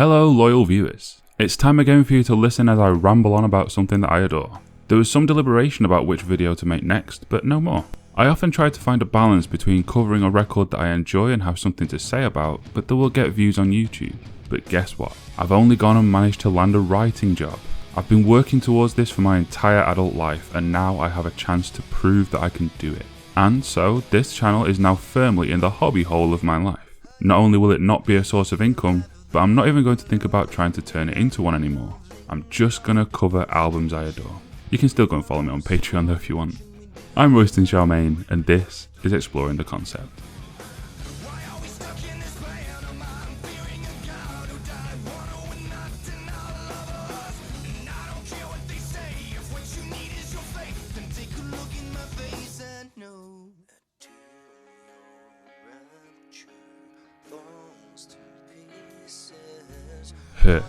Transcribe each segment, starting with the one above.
Hello loyal viewers, it's time again for you to listen as I ramble on about something that I adore. There was some deliberation about which video to make next, but no more. I often try to find a balance between covering a record that I enjoy and have something to say about, but that will get views on YouTube. But guess what? I've only gone and managed to land a writing job. I've been working towards this for my entire adult life, and now I have a chance to prove that I can do it. And so, this channel is now firmly in the hobby hole of my life. Not only will it not be a source of income, but I'm not even going to think about trying to turn it into one anymore. I'm just gonna cover albums I adore. You can still go and follow me on Patreon though if you want. I'm Royston Charmaine, and this is Exploring the Concept. Hurt.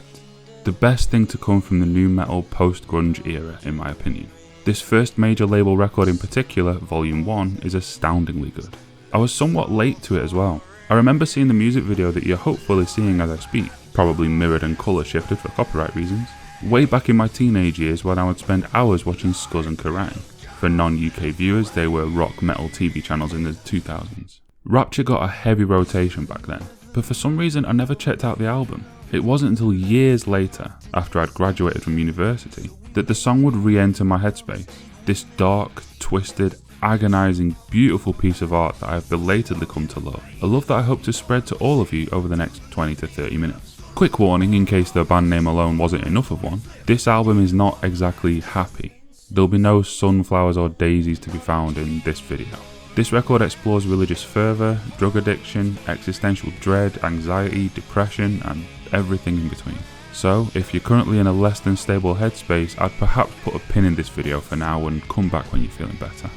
The best thing to come from the nu metal post-grunge era in my opinion. This first major label record in particular, Volume 1, is astoundingly good. I was somewhat late to it as well. I remember seeing the music video that you're hopefully seeing as I speak, probably mirrored and colour shifted for copyright reasons, way back in my teenage years when I would spend hours watching Scuzz and Kerrang! For non-UK viewers, they were rock metal TV channels in the 2000s. Rapture got a heavy rotation back then, but for some reason I never checked out the album. It wasn't until years later, after I'd graduated from university, that the song would re-enter my headspace. This dark, twisted, agonising, beautiful piece of art that I have belatedly come to love. A love that I hope to spread to all of you over the next 20 to 30 minutes. Quick warning in case the band name alone wasn't enough of one, this album is not exactly happy. There'll be no sunflowers or daisies to be found in this video. This record explores religious fervour, drug addiction, existential dread, anxiety, depression, and everything in between. So, if you're currently in a less than stable headspace, I'd perhaps put a pin in this video for now and come back when you're feeling better.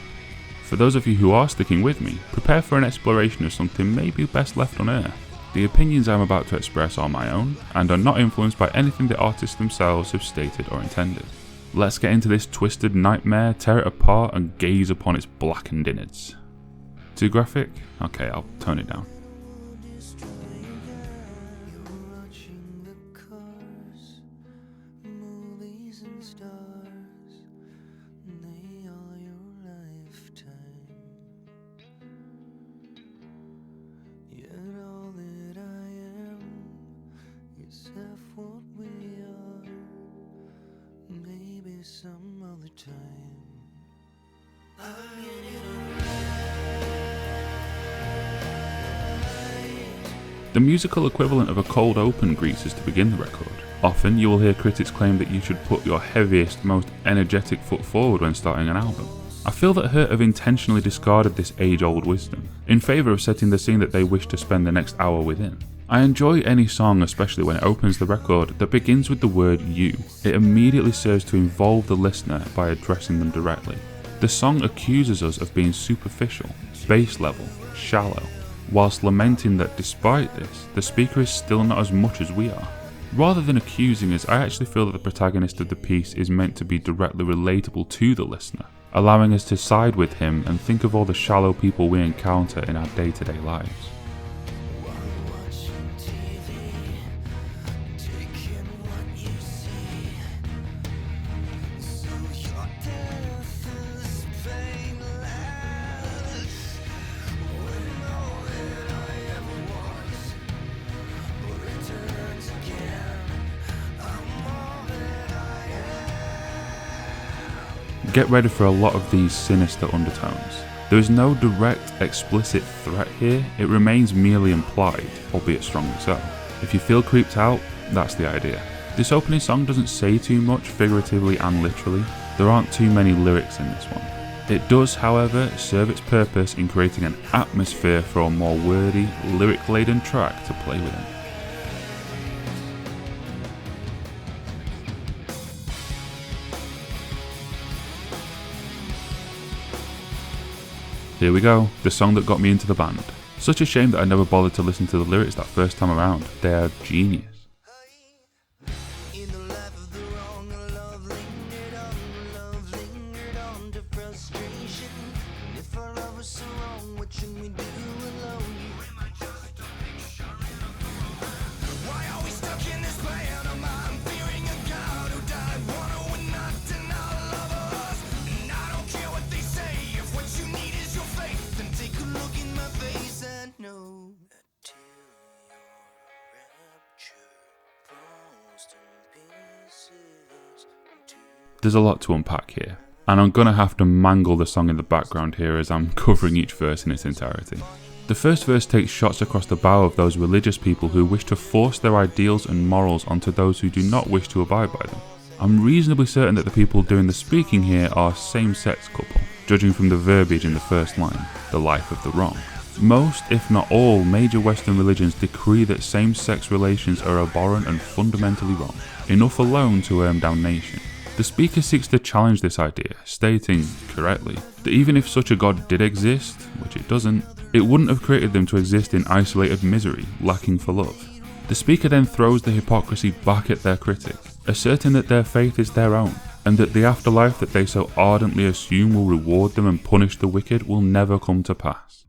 For those of you who are sticking with me, prepare for an exploration of something maybe best left unearthed. The opinions I'm about to express are my own, and are not influenced by anything the artists themselves have stated or intended. Let's get into this twisted nightmare, tear it apart, and gaze upon its blackened innards. Too graphic? Okay, I'll tone it down. The musical equivalent of a cold open greases to begin the record. Often you will hear critics claim that you should put your heaviest, most energetic foot forward when starting an album. I feel that Hurt have intentionally discarded this age-old wisdom, in favour of setting the scene that they wish to spend the next hour within. I enjoy any song, especially when it opens the record, that begins with the word you. It immediately serves to involve the listener by addressing them directly. The song accuses us of being superficial, base level, shallow, whilst lamenting that despite this, the speaker is still not as much as we are. Rather than accusing us, I actually feel that the protagonist of the piece is meant to be directly relatable to the listener, allowing us to side with him and think of all the shallow people we encounter in our day-to-day lives. Get ready for a lot of these sinister undertones. There is no direct, explicit threat here, it remains merely implied, albeit strongly so. If you feel creeped out, that's the idea. This opening song doesn't say too much figuratively and literally, there aren't too many lyrics in this one. It does, however, serve its purpose in creating an atmosphere for a more wordy, lyric-laden track to play within. Here we go, the song that got me into the band. Such a shame that I never bothered to listen to the lyrics that first time around, they are genius. Why are we stuck in this There's a lot to unpack here, and I'm gonna have to mangle the song in the background here as I'm covering each verse in its entirety. The first verse takes shots across the bow of those religious people who wish to force their ideals and morals onto those who do not wish to abide by them. I'm reasonably certain that the people doing the speaking here are same-sex couple, judging from the verbiage in the first line, the life of the wrong. Most, if not all, major Western religions decree that same-sex relations are abhorrent and fundamentally wrong, enough alone to earn damnation. The speaker seeks to challenge this idea, stating, correctly, that even if such a God did exist, which it doesn't, it wouldn't have created them to exist in isolated misery, lacking for love. The speaker then throws the hypocrisy back at their critic, asserting that their faith is their own, and that the afterlife that they so ardently assume will reward them and punish the wicked will never come to pass.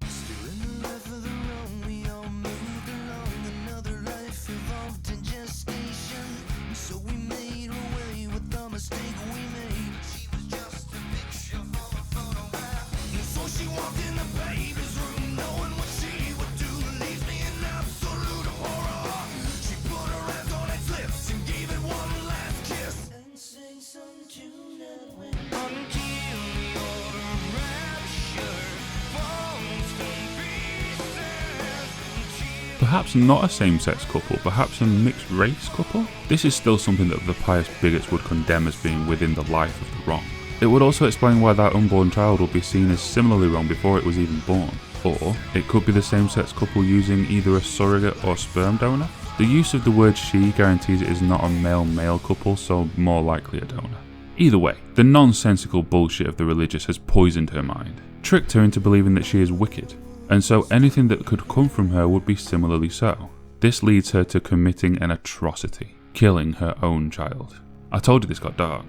Perhaps not a same-sex couple, perhaps a mixed-race couple? This is still something that the pious bigots would condemn as being within the life of the wrong. It would also explain why that unborn child would be seen as similarly wrong before it was even born. Or, it could be the same-sex couple using either a surrogate or sperm donor. The use of the word she guarantees it is not a male-male couple, so more likely a donor. Either way, the nonsensical bullshit of the religious has poisoned her mind, tricked her into believing that she is wicked, and so anything that could come from her would be similarly so. This leads her to committing an atrocity, killing her own child. I told you this got dark.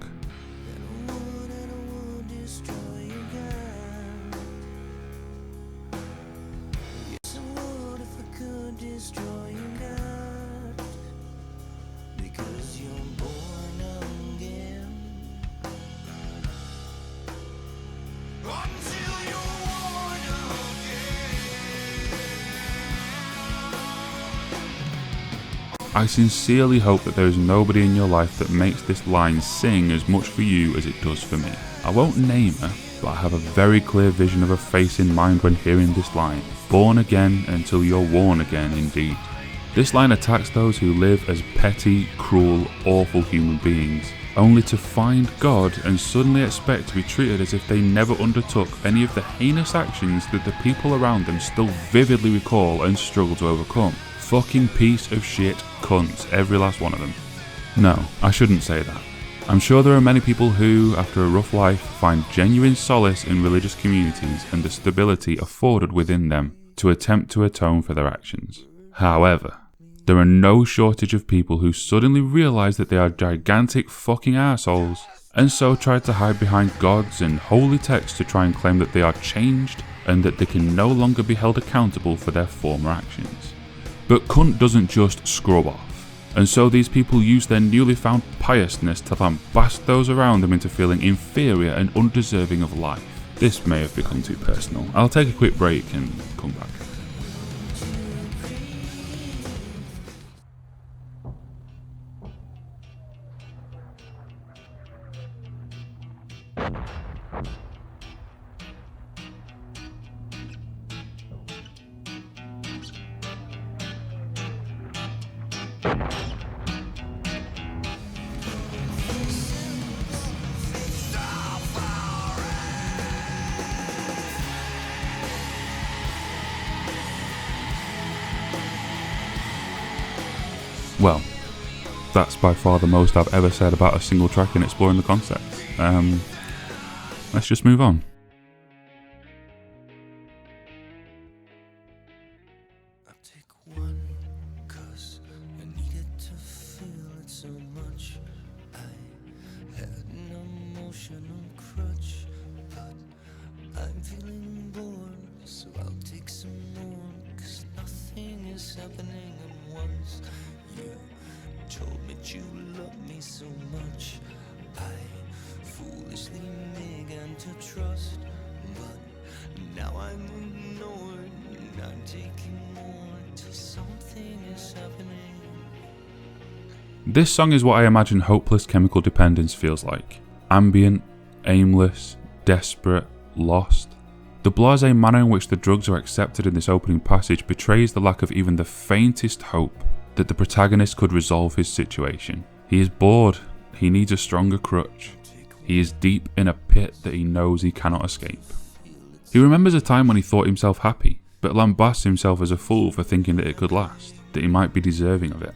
I sincerely hope that there is nobody in your life that makes this line sing as much for you as it does for me. I won't name her, but I have a very clear vision of a face in mind when hearing this line. Born again until you're worn again indeed. This line attacks those who live as petty, cruel, awful human beings, only to find God and suddenly expect to be treated as if they never undertook any of the heinous actions that the people around them still vividly recall and struggle to overcome. Fucking piece of shit cunts, every last one of them. No, I shouldn't say that. I'm sure there are many people who, after a rough life, find genuine solace in religious communities and the stability afforded within them to attempt to atone for their actions. However, there are no shortage of people who suddenly realise that they are gigantic fucking arseholes, and so try to hide behind gods and holy texts to try and claim that they are changed and that they can no longer be held accountable for their former actions. But cunt doesn't just scrub off, and so these people use their newly found piousness to lambast those around them into feeling inferior and undeserving of life. This may have become too personal. I'll take a quick break and come back. Well, that's by far the most I've ever said about a single track in exploring the concept. Let's just move on. This song is what I imagine hopeless chemical dependence feels like. Ambient, aimless, desperate, lost. The blasé manner in which the drugs are accepted in this opening passage betrays the lack of even the faintest hope that the protagonist could resolve his situation. He is bored, he needs a stronger crutch. He is deep in a pit that he knows he cannot escape. He remembers a time when he thought himself happy, but lambasts himself as a fool for thinking that it could last, that he might be deserving of it.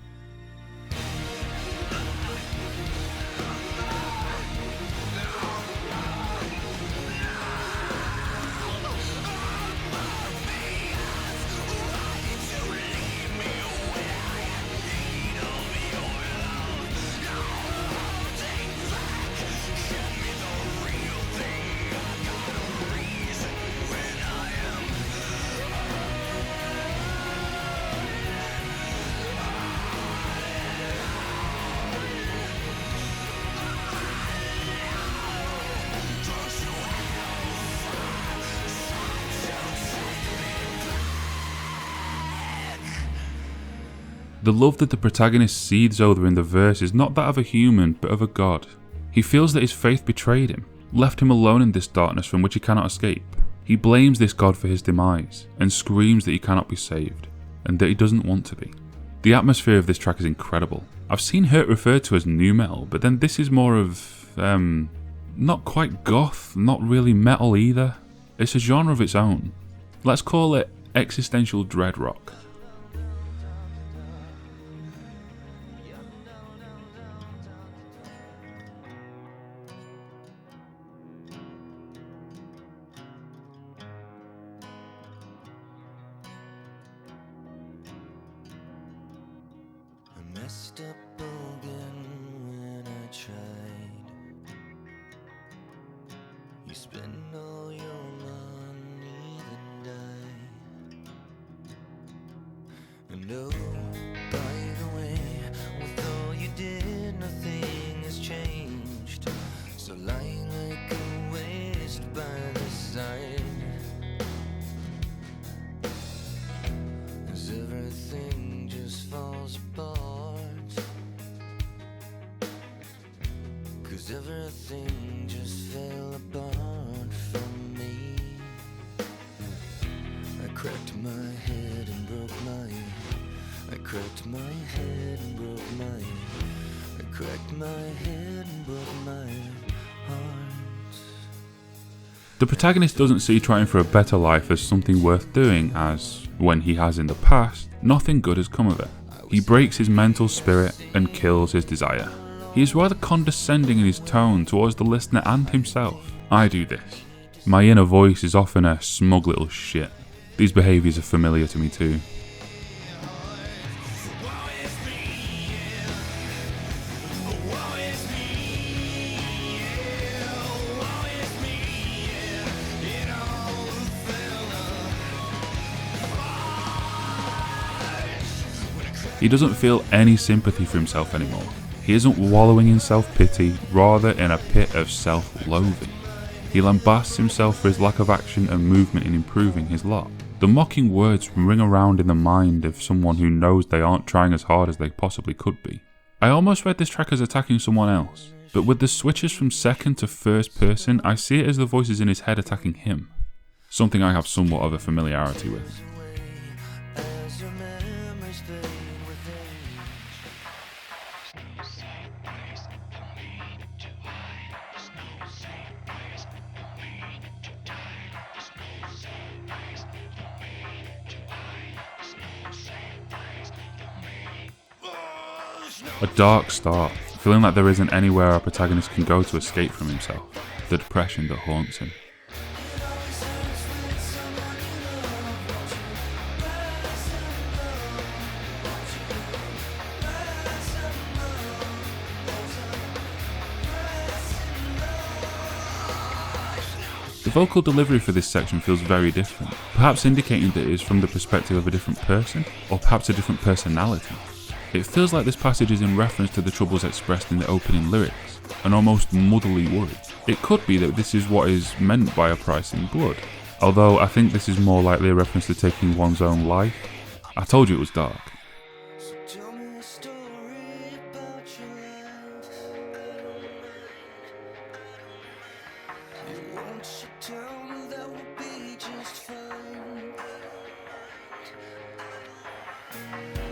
The love that the protagonist seethes over in the verse is not that of a human, but of a god. He feels that his faith betrayed him, left him alone in this darkness from which he cannot escape. He blames this god for his demise, and screams that he cannot be saved, and that he doesn't want to be. The atmosphere of this track is incredible. I've seen Hurt referred to as nu metal, but then this is more of, not quite goth, not really metal either. It's a genre of its own. Let's call it existential dread rock. Messed up again when I tried. You spend all your money, then die. And oh, by the way, with all you did, nothing has changed. So lying like a waste by the side, as everything just falls apart. Everything just fell apart from me. I cracked my head and broke my. I cracked my head and broke my. I cracked my head and broke my heart. The protagonist doesn't see trying for a better life as something worth doing, as, when he has in the past, nothing good has come of it. He breaks his mental spirit and kills his desire. He is rather condescending in his tone towards the listener and himself. I do this. My inner voice is often a smug little shit. These behaviours are familiar to me too. He doesn't feel any sympathy for himself anymore. He isn't wallowing in self-pity, rather in a pit of self-loathing. He lambasts himself for his lack of action and movement in improving his lot. The mocking words ring around in the mind of someone who knows they aren't trying as hard as they possibly could be. I almost read this track as attacking someone else, but with the switches from second to first person, I see it as the voices in his head attacking him. Something I have somewhat of a familiarity with. A dark start, feeling like there isn't anywhere our protagonist can go to escape from himself, the depression that haunts him. The vocal delivery for this section feels very different, perhaps indicating that it is from the perspective of a different person, or perhaps a different personality. It feels like this passage is in reference to the troubles expressed in the opening lyrics, an almost motherly worry. It could be that this is what is meant by a price in blood, although I think this is more likely a reference to taking one's own life. I told you it was dark. Tell me a story about your life. Won't you tell me that we'll be just fine?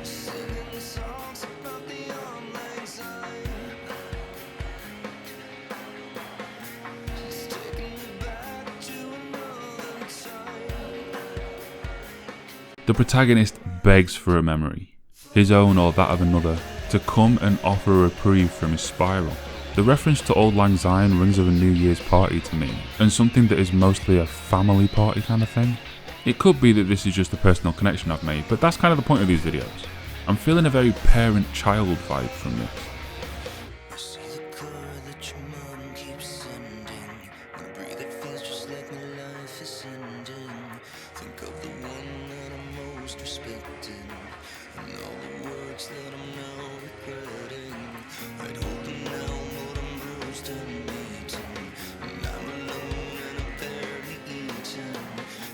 Singing songs about the online sign. It's taking me back to another time. The protagonist begs for a memory, his own or that of another, to come and offer a reprieve from his spiral. The reference to Auld Lang Syne rings of a New Year's party to me, and something that is mostly a family party kind of thing. It could be that this is just a personal connection I've made, but that's kind of the point of these videos. I'm feeling a very parent-child vibe from this. I see the car that your mom keeps sending. When I breathe, it feels just like my life is ending. Think of the one that I'm most respecting, and all the words that I'm now regretting. I'd hold them now, but I'm bruised and beaten, and I'm alone and I'm barely eaten.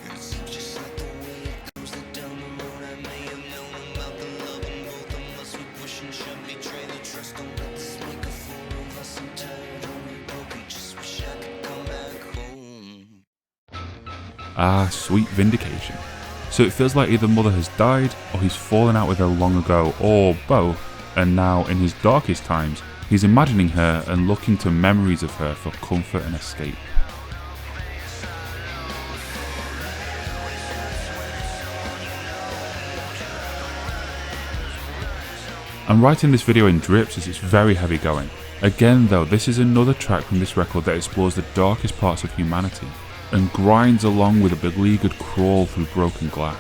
And it seems just like the way it goes, that down the road I may have known about the love in both of us. We push and shove, betray the trust. Don't let this make a fool of us. I'm tired, hungry, broken, just wish I could come back home. Ah, sweet vindication. So it feels like either Mother has died, or he's fallen out with her long ago, or both, and now in his darkest times, he's imagining her and looking to memories of her for comfort and escape. I'm writing this video in drips as it's very heavy going. Again though, this is another track from this record that explores the darkest parts of humanity, and grinds along with a beleaguered crawl through broken glass.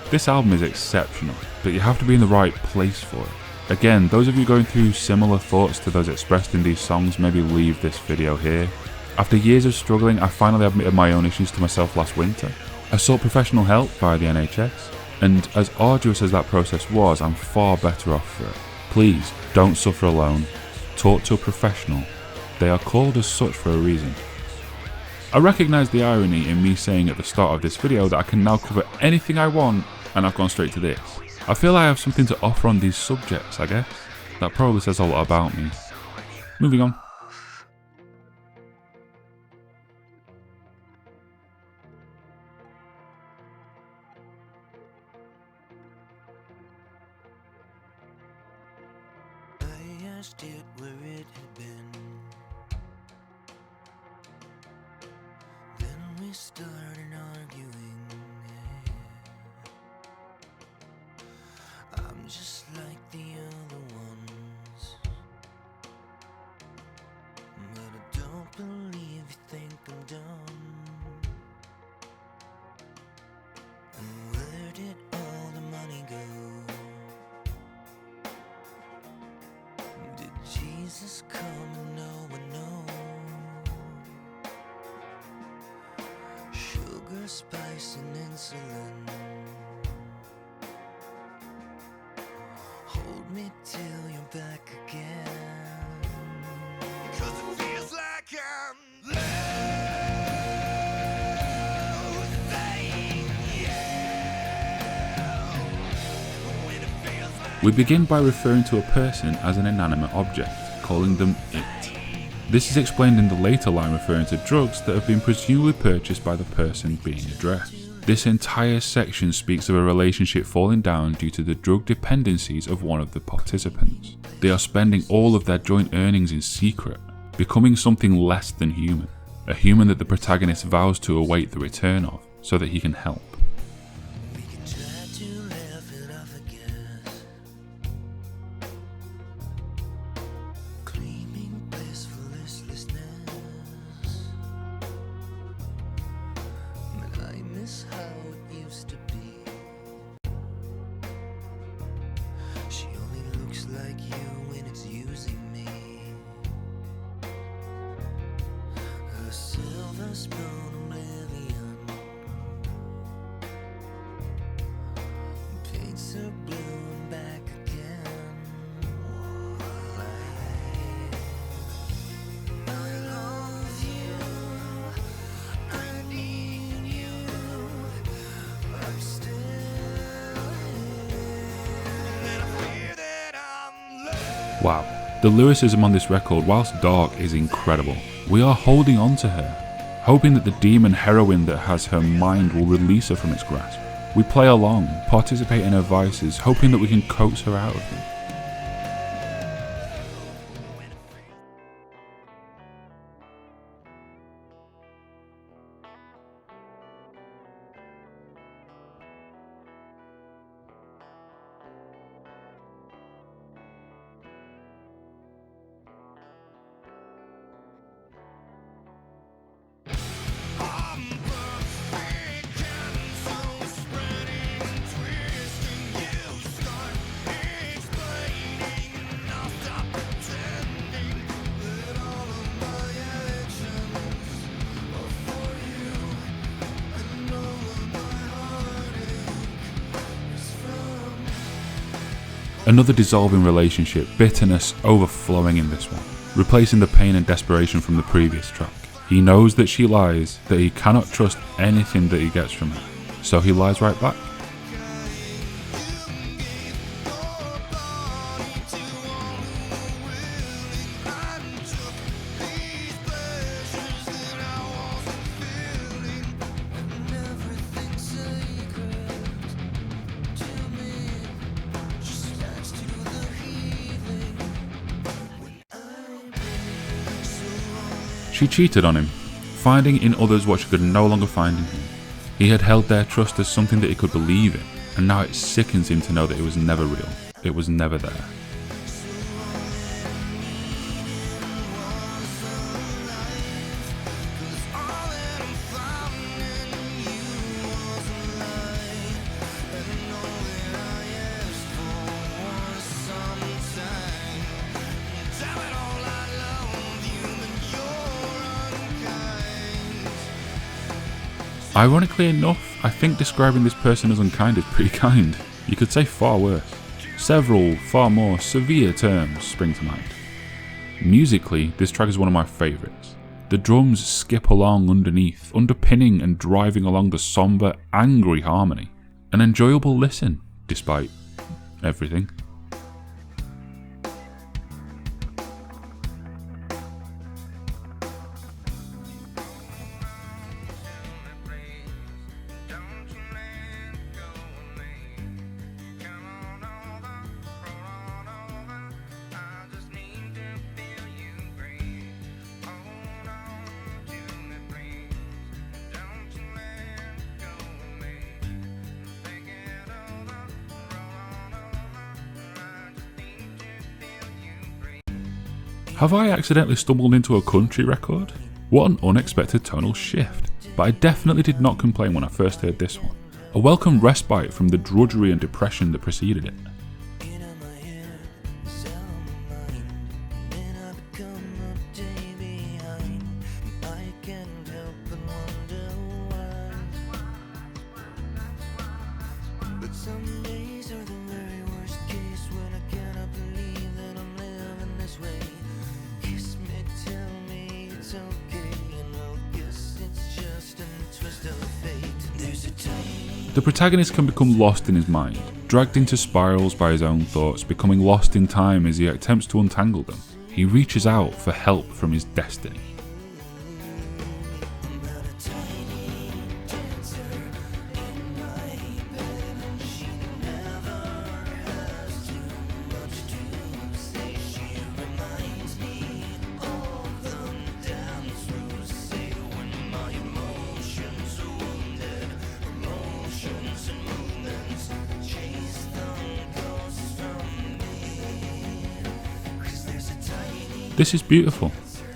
This album is exceptional, but you have to be in the right place for it. Again, those of you going through similar thoughts to those expressed in these songs, maybe leave this video here. After years of struggling, I finally admitted my own issues to myself last winter. I sought professional help via the NHS, and as arduous as that process was, I'm far better off for it. Please, don't suffer alone. Talk to a professional. They are called as such for a reason. I recognise the irony in me saying at the start of this video that I can now cover anything I want, and I've gone straight to this. I feel I have something to offer on these subjects, I guess. That probably says a lot about me. Moving on. I asked it where it had been. Then we started arguing. I'm just like the other ones, but I don't believe you think I'm dumb. And where did all the money go? Did Jesus come and no one know? Sugar, spice, and insulin. Hold me till you're back again. 'Cause it feels like I'm We begin by referring to a person as an inanimate object, calling them it. This is explained in the later line referring to drugs that have been presumably purchased by the person being addressed. This entire section speaks of a relationship falling down due to the drug dependencies of one of the participants. They are spending all of their joint earnings in secret, becoming something less than human, a human that the protagonist vows to await the return of so that he can help. we can try to laugh it off, I guess. Claiming blissful listlessness, but I miss how it used to be. She only looks like you when it's using me. Her silver spoon oblivion paints her blue and back again. I love you, I need you, I'm still and I fear that I'm loved. Wow, the lyricism on this record, whilst dark, is incredible. We are holding on to her. hoping that the demon heroine that has her mind will release her from its grasp. We play along, participate in her vices, hoping that we can coax her out of them. Another dissolving relationship, bitterness overflowing in this one, replacing the pain and desperation from the previous track. He knows that she lies, that he cannot trust anything that he gets from her, so he lies right back. She cheated on him, finding in others what she could no longer find in him. He had held their trust as something that he could believe in, and now it sickens him to know that it was never real. It was never there. Ironically enough, I think describing this person as unkind is pretty kind. You could say far worse. Several, far more severe terms spring to mind. Musically, this track is one of my favourites. The drums skip along underneath, underpinning and driving along the sombre, angry harmony. An enjoyable listen, despite everything. Have I accidentally stumbled into a country record? What an unexpected tonal shift, but I definitely did not complain when I first heard this one. A welcome respite from the drudgery and depression that preceded it. The protagonist can become lost in his mind, dragged into spirals by his own thoughts, becoming lost in time as he attempts to untangle them. He reaches out for help from his destiny. This is beautiful.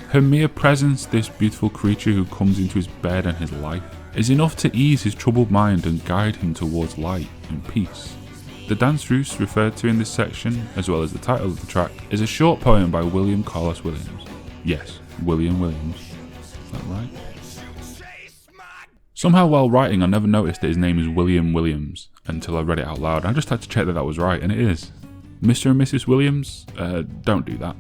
Her mere presence, this beautiful creature who comes into his bed and his life, is enough to ease his troubled mind and guide him towards light and peace. The Danse Russe referred to in this section, as well as the title of the track, is a short poem by William Carlos Williams. Yes, William Williams. Is that right? Somehow while writing I never noticed that his name is William Williams until I read it out loud. I just had to check that that was right, and it is. Mr. and Mrs. Williams? Don't do that.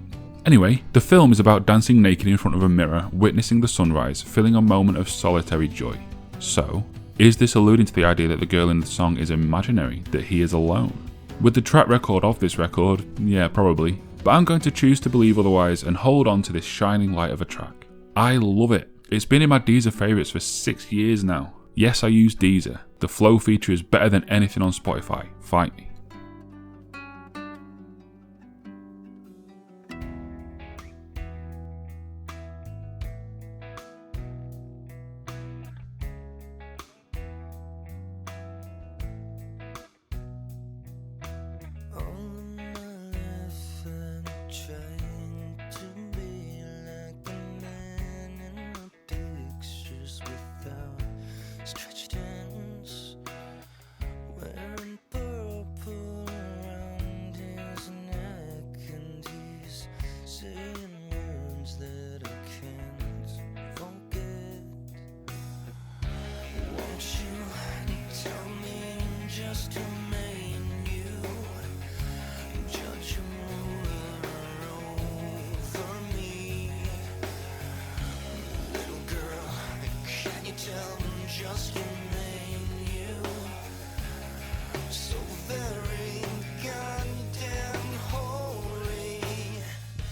Anyway, the film is about dancing naked in front of a mirror, witnessing the sunrise, feeling a moment of solitary joy. So, is this alluding to the idea that the girl in the song is imaginary, that he is alone? With the track record of this record, yeah, probably. But I'm going to choose to believe otherwise and hold on to this shining light of a track. I love it. It's been in my Deezer favourites for 6 years now. Yes, I use Deezer. The flow feature is better than anything on Spotify. Fight me.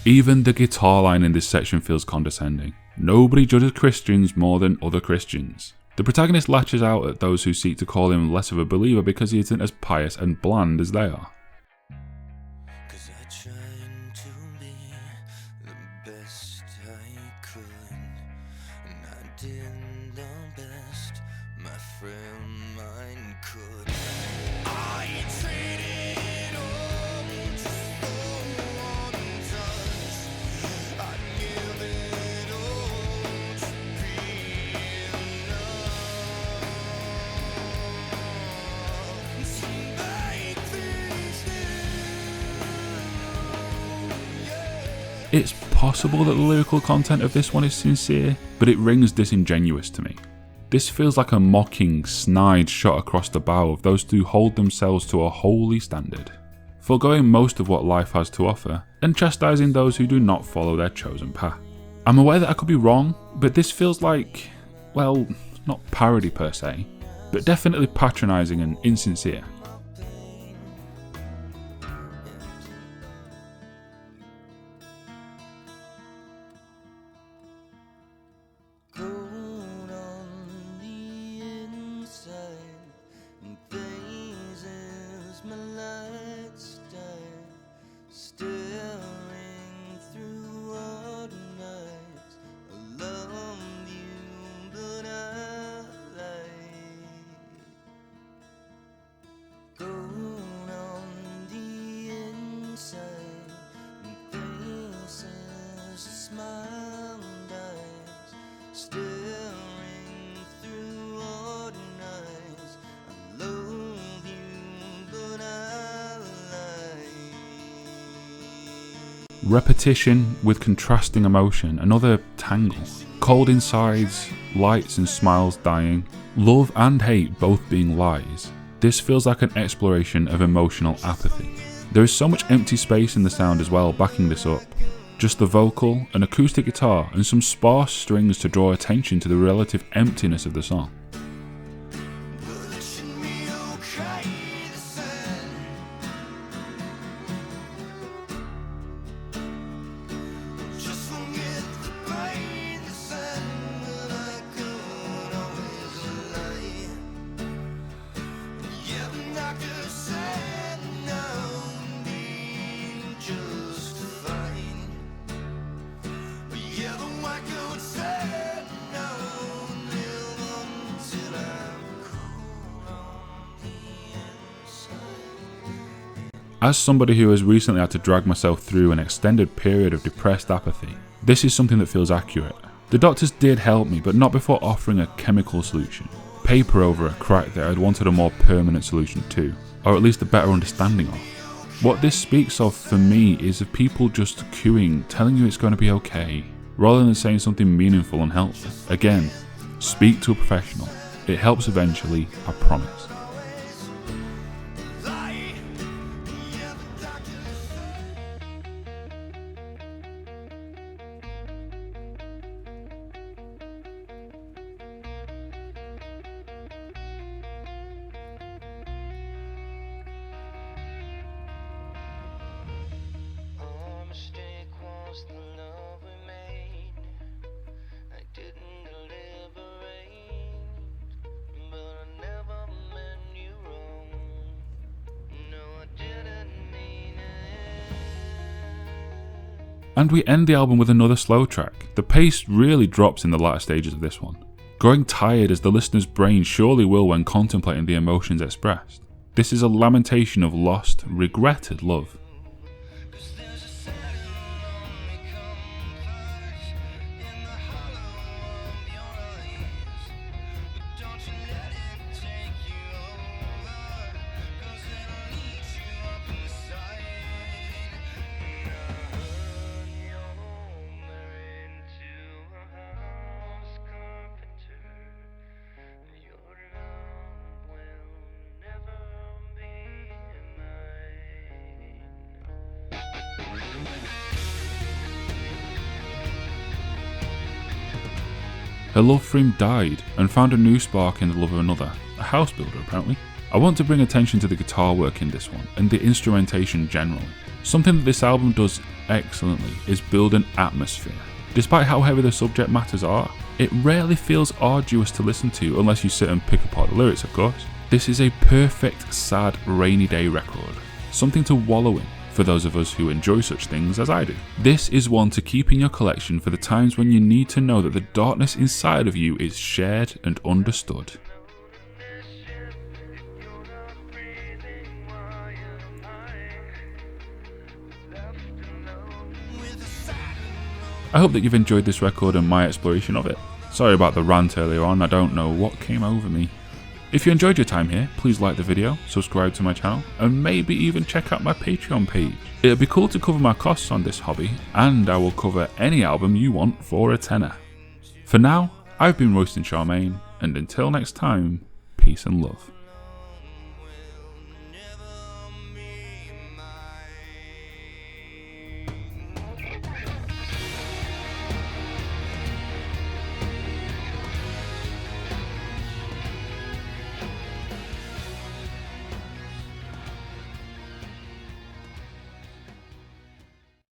Even the guitar line in this section feels condescending. Nobody judges Christians more than other Christians. The protagonist lashes out at those who seek to call him less of a believer because he isn't as pious and bland as they are. Cause I tried to be the best I could, and I did the best my friend mine could. I traded all just for one touch. I give it all to be enough to make things new. Yeah. It's possible that the lyrical content of this one is sincere, but it rings disingenuous to me. This feels like a mocking, snide shot across the bow of those who hold themselves to a holy standard, foregoing most of what life has to offer, and chastising those who do not follow their chosen path. I'm aware that I could be wrong, but this feels like, well, not parody per se, but definitely patronising and insincere. Cold on the inside and phases my lifestyle, staring through all nights. I love you, but I lie. Cold on the inside and faces smile eyes, staring through all nights. I love you, but I lie. Repetition with contrasting emotion, another tangle. Cold insides, lights and smiles dying, love and hate both being lies. This feels like an exploration of emotional apathy. There is so much empty space in the sound as well, backing this up. Just the vocal, an acoustic guitar, and some sparse strings to draw attention to the relative emptiness of the song. Pushing me okay, the sun. Just forget the pain, the sun, but I could always lie. Yeah, the doctor said no, being just fine. Yeah, the white coat said no, live until I'm cold on the inside. As somebody who has recently had to drag myself through an extended period of depressed apathy, this is something that feels accurate. The doctors did help me, but not before offering a chemical solution. Paper over a crack that I'd wanted a more permanent solution to, or at least a better understanding of. What this speaks of for me is of people just cooing, telling you it's going to be okay, rather than saying something meaningful and helpful. Again, speak to a professional. It helps eventually, I promise. Lie. Yeah, the doctor our mistake was the love we made. I didn't And we end the album with another slow track. The pace really drops in the latter stages of this one, growing tired as the listener's brain surely will when contemplating the emotions expressed. This is a lamentation of lost, regretted love. Her love for him died and found a new spark in the love of another, a house builder apparently. I want to bring attention to the guitar work in this one and the instrumentation generally. Something that this album does excellently is build an atmosphere. Despite how heavy the subject matters are, it rarely feels arduous to listen to unless you sit and pick apart the lyrics, of course. This is a perfect, sad, rainy day record. Something to wallow in for those of us who enjoy such things as I do. This is one to keep in your collection for the times when you need to know that the darkness inside of you is shared and understood. I hope that you've enjoyed this record and my exploration of it. Sorry about the rant earlier on, I don't know what came over me. If you enjoyed your time here, please like the video, subscribe to my channel, and maybe even check out my Patreon page. It'd be cool to cover my costs on this hobby, and I will cover any album you want for a tenner. For now, I've been Royston Charmaine, and until next time, peace and love.